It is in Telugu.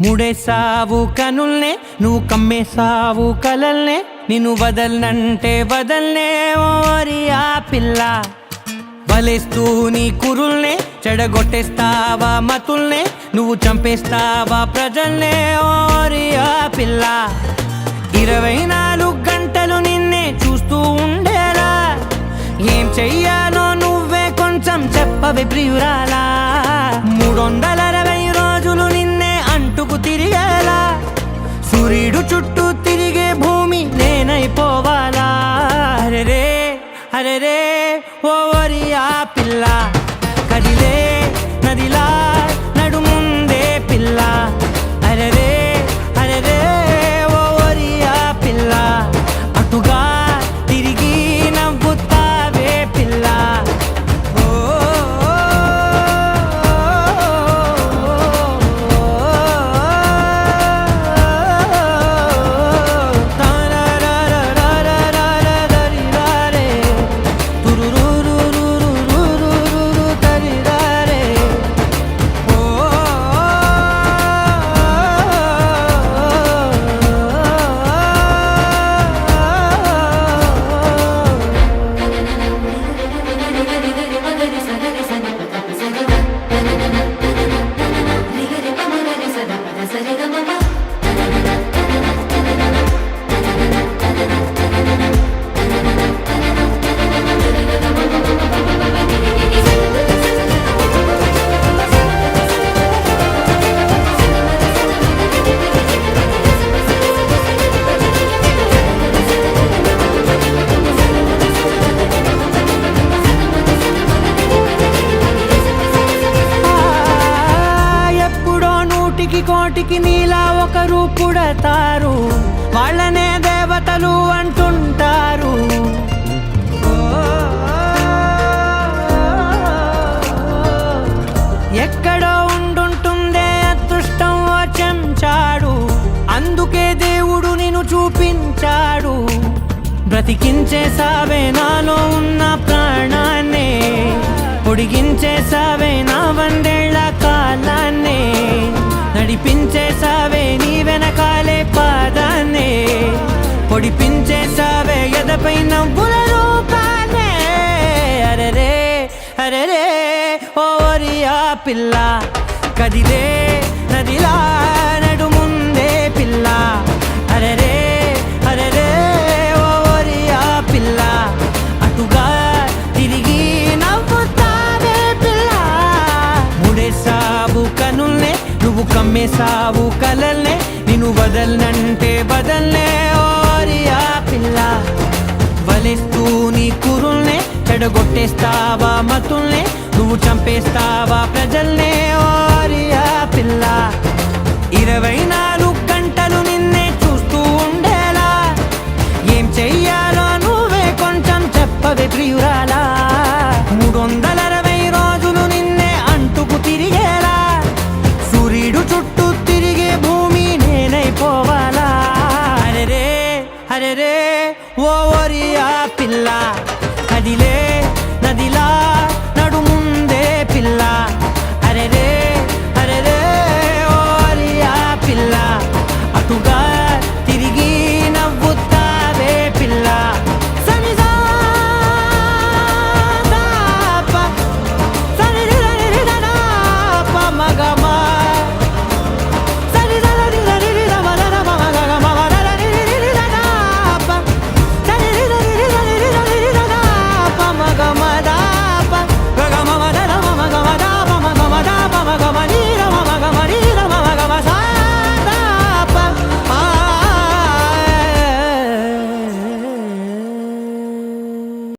ముడేసావు కనుల్నే నువ్వు కమ్మేసావు కలల్నే నిన్ను వదలనంటే వదల్నే ఓరి ఆ పిల్ల వలేస్తూ నీ కురుల్నే చెడగొట్టేస్తావా మతుల్నే నువ్వు చంపేస్తావా ప్రజల్నే ఓరి ఆ పిల్ల 24 గంటలు నిన్నే చూస్తూ ఉండేలా ఏం చెయ్యాలో నువ్వే కొంచెం చెప్పవే ప్రియురాలా 360 రోజులు నిన్నే అంటుకు తిరిగేలా సూర్యుడు చుట్టూ తిరిగే భూమి నేనైపోవాలా అరెరే అరెరే ఓరి ఆ పిల్ల కదిలే నదిలా నడుముందే పిల్ల అరెరే అరెరే ఓరి ఆ పిల్ల అటుగా తిరిగి నవ్వుతావే పిల్ల కోటికి నీలా ఒకరు పుడతారు వాళ్ళనే దేవతలు అంటుంటారు ఎక్కడో ఉండుంటుందే అదృష్టం చెంచాడు అందుకే దేవుడు నిన్ను చూపించాడు బ్రతికించేసావే నాలో ఉన్న ప్రాణాన్నే పొడిగించేసావే నా 100 ఏళ్ల కాలాన్నే నడిపించేసావే నీ వెనకాలే పాదాన్నే పొడిపించేసావే ఎదపై నవ్వుల రూపాన్నే అరెరే అరెరే ఓరి ఆ పిల్ల కదిలే నదిలా నడుముందే పిల్ల అరెరే అరెరే ఓరి ఆ పిల్ల అటుగా తిరిగి నవ్వుతావే పిల్ల ముడేసావు కనుల్నే నువ్వు కమ్మేసావు కలల్నే నిన్ను వదలనంటే వదల్నే ఓరి ఆ పిల్ల వలేస్తూ నీ కురుల్నే చెడగొట్టేస్తావా మతుల్నే నువ్వు చంపేస్తావా ప్రజల్నే ఓరి ఆ పిల్ల 24 గంటలు నిన్నే చూస్తూ ఉండేలా ఏం చెయ్యాలో నువ్వే కొంచెం చెప్పవే ప్రియురాలా 360 రోజులు నిన్నే అంటుకు తిరిగేలా సూర్యుడు చుట్టూ తిరిగే భూమి నేనైపోవాలా అరెరే అరెరే ఓరి ఆ పిల్ల